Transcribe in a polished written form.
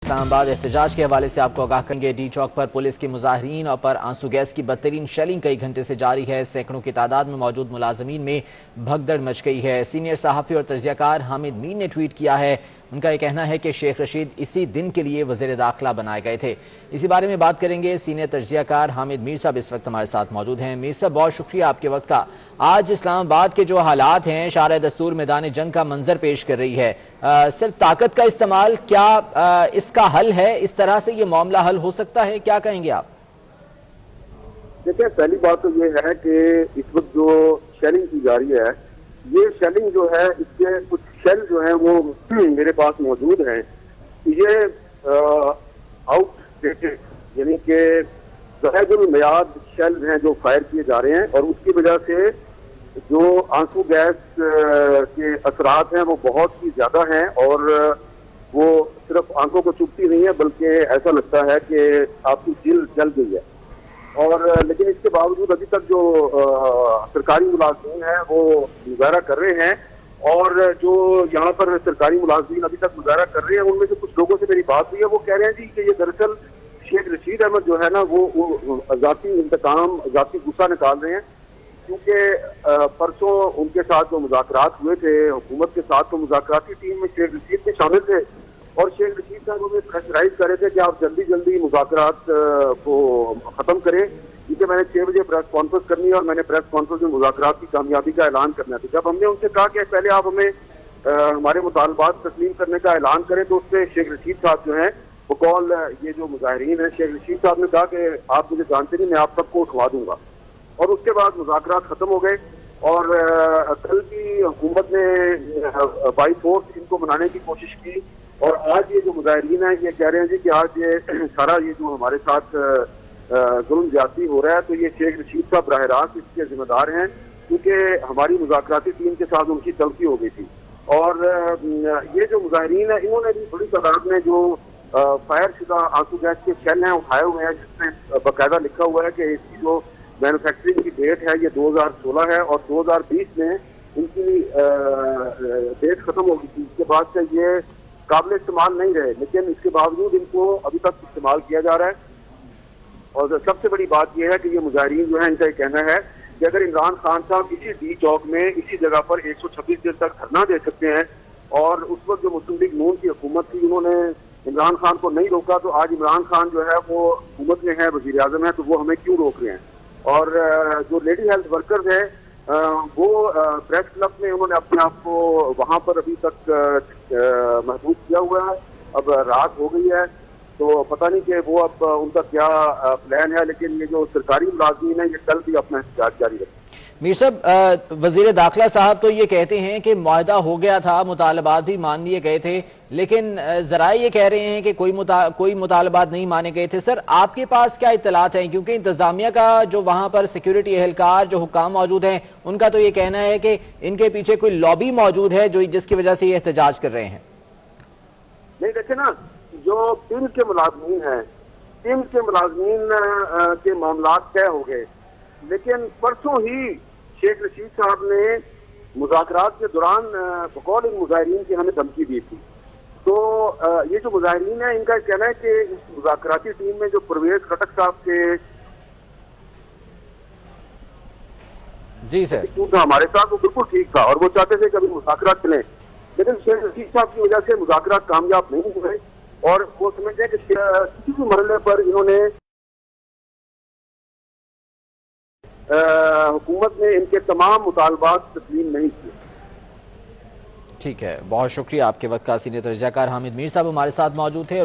اسلام آباد احتجاج کے حوالے سے آپ کو آگاہ کریں گے۔ ڈی چوک پر پولیس کی مظاہرین اور پر آنسو گیس کی بدترین شیلنگ کئی گھنٹے سے جاری ہے۔ سینکڑوں کی تعداد میں موجود ملازمین میں بھگدڑ مچ گئی ہے۔ سینئر صحافی اور تجزیہ کار حامد میر نے ٹویٹ کیا ہے، ان کا یہ کہنا ہے کہ شیخ رشید اسی دن کے لیے وزیر داخلہ بنائے گئے تھے۔ اسی بارے میں بات کریں گے۔ سینئر تجزیہ کار حامد میر صاحب اس وقت ہمارے ساتھ موجود ہیں۔ میر صاحب، بہت شکریہ آپ کے وقت کا۔ آج اسلام آباد کے جو حالات ہیں، شارع دستور میدان جنگ کا منظر پیش کر رہی ہے۔ صرف طاقت کا استعمال کیا اس کا حل ہے؟ اس طرح سے یہ معاملہ حل ہو سکتا ہے؟ کیا کہیں گے آپ؟ دیکھیں، پہلی بات تو یہ ہے کہ اس وقت جو شیلنگ کی جا رہی ہے، یہ شیلنگ جو ہے، اس کے کچھ شیل جو ہیں وہ میرے پاس موجود ہیں۔ یہ آؤٹ ڈیٹڈ یعنی کہ ظاہر المیعاد شیل ہیں جو فائر کیے جا رہے ہیں، اور اس کی وجہ سے جو آنسو گیس کے اثرات ہیں وہ بہت ہی زیادہ ہیں، اور وہ صرف آنکھوں کو چبھتی نہیں ہے بلکہ ایسا لگتا ہے کہ آپ کی دل جل گئی ہے۔ اور لیکن اس کے باوجود ابھی تک جو سرکاری ملازمین ہیں وہ مظاہرہ کر رہے ہیں، اور جو یہاں پر سرکاری ملازمین ابھی تک مظاہرہ کر رہے ہیں ان میں سے کچھ لوگوں سے میری بات ہوئی ہے، وہ کہہ رہے ہیں جی کہ یہ دراصل شیخ رشید احمد جو ہے نا وہ ذاتی انتقام، ذاتی غصہ نکال رہے ہیں، کیونکہ پرسوں ان کے ساتھ جو مذاکرات ہوئے تھے حکومت کے ساتھ، تو مذاکراتی ٹیم میں شیخ رشید کے شامل تھے، اور شیخ رشید صاحب ہمیں پریشرائز کر رہے تھے کہ آپ جلدی جلدی مذاکرات کو ختم کریں، کیونکہ میں نے 6 بجے پریس کانفرنس کرنی ہے، اور میں نے پریس کانفرنس میں مذاکرات کی کامیابی کا اعلان کرنا تھا۔ جب ہم نے ان سے کہا کہ پہلے آپ ہمیں ہمارے مطالبات تسلیم کرنے کا اعلان کریں، تو اس سے شیخ رشید صاحب جو ہیں بقول یہ جو مظاہرین ہیں، شیخ رشید صاحب نے کہا کہ آپ مجھے جانتے نہیں، میں آپ سب کو اٹھوا دوں گا، اور اس کے بعد مذاکرات ختم ہو گئے۔ اور کل بھی حکومت نے بائی فورس ان کو منانے کی کوشش کی، اور آج یہ جو مظاہرین ہیں یہ کہہ رہے ہیں جی کہ آج یہ سارا یہ جو ہمارے ساتھ ظلم زیادتی ہو رہا ہے، تو یہ شیخ رشید صاحب براہ راست اس کے ذمہ دار ہیں، کیونکہ ہماری مذاکراتی ٹیم کے ساتھ ان کی تلخی ہو گئی تھی۔ اور یہ جو مظاہرین ہیں انہوں نے بھی بڑی تعداد میں جو فائر شدہ آنسو گیس کے شیل ہیں اٹھائے ہوئے ہیں، جس میں باقاعدہ لکھا ہوا ہے کہ اس کی جو مینوفیکچرنگ کی ڈیٹ ہے یہ 2016 ہے، اور 2020 میں ان کی ڈیٹ ختم ہو گئی تھی۔ اس کے بعد سے یہ قابل استعمال نہیں رہے، لیکن اس کے باوجود ان کو ابھی تک استعمال کیا جا رہا ہے۔ اور سب سے بڑی بات یہ ہے کہ یہ مظاہرین جو ہیں ان کا یہ کہنا ہے کہ اگر عمران خان صاحب اسی ڈی چوک میں اسی جگہ پر 126 دن تک دھرنا دے سکتے ہیں، اور اس وقت جو مسلم لیگ نون کی حکومت تھی انہوں نے عمران خان کو نہیں روکا، تو آج عمران خان جو ہے وہ حکومت میں ہے، وزیر اعظم ہے، تو وہ ہمیں کیوں روک رہے ہیں؟ اور جو لیڈی ہیلتھ ورکرز ہیں وہ پریس کلب میں انہوں نے اپنے آپ کو وہاں پر ابھی تک محدود کیا ہوا ہے۔ اب رات ہو گئی ہے تو پتہ نہیں کہ وہ اب ان کا کیا پلان ہے، لیکن یہ جو سرکاری ملازمین ہیں یہ کل بھی اپنا احتجاج جاری رکھیں۔ میر صاحب، وزیر داخلہ صاحب تو یہ کہتے ہیں کہ معاہدہ ہو گیا تھا، مطالبات بھی مان لیے گئے تھے، لیکن ذرائع یہ کہہ رہے ہیں کہ کوئی مطالبات نہیں مانے گئے تھے۔ سر، آپ کے پاس کیا اطلاعات ہیں؟ کیونکہ انتظامیہ کا جو وہاں پر سیکیورٹی اہلکار جو حکام موجود ہیں ان کا تو یہ کہنا ہے کہ ان کے پیچھے کوئی لابی موجود ہے جس کی وجہ سے یہ احتجاج کر رہے ہیں۔ نہیں، دیکھیں نا، جو ٹیم کے ملازمین ہیں، ٹیم کے ملازمین کے معاملات طے ہو گئے، لیکن پرسوں ہی شیخ رشید صاحب نے مذاکرات کے دوران بقول ان مظاہرین کی ہمیں دھمکی دی تھی۔ تو یہ جو مظاہرین ہیں ان کا کہنا ہے کہ اس مذاکراتی ٹیم میں جو پرویز خٹک صاحب کے جی سر تھا ہمارے ساتھ، وہ بالکل ٹھیک تھا، اور وہ چاہتے تھے کہ ابھی مذاکرات چلیں، لیکن شیخ رشید صاحب کی وجہ سے مذاکرات کامیاب نہیں ہوئے، اور وہ سمجھتے ہیں کہ کسی بھی مرحلے پر انہوں نے حکومت نے ان کے تمام مطالبات تسلیم نہیں کیے۔ ٹھیک ہے، بہت شکریہ آپ کے وقت کا۔ سینئر تجزیہ کار حامد میر صاحب ہمارے ساتھ موجود تھے۔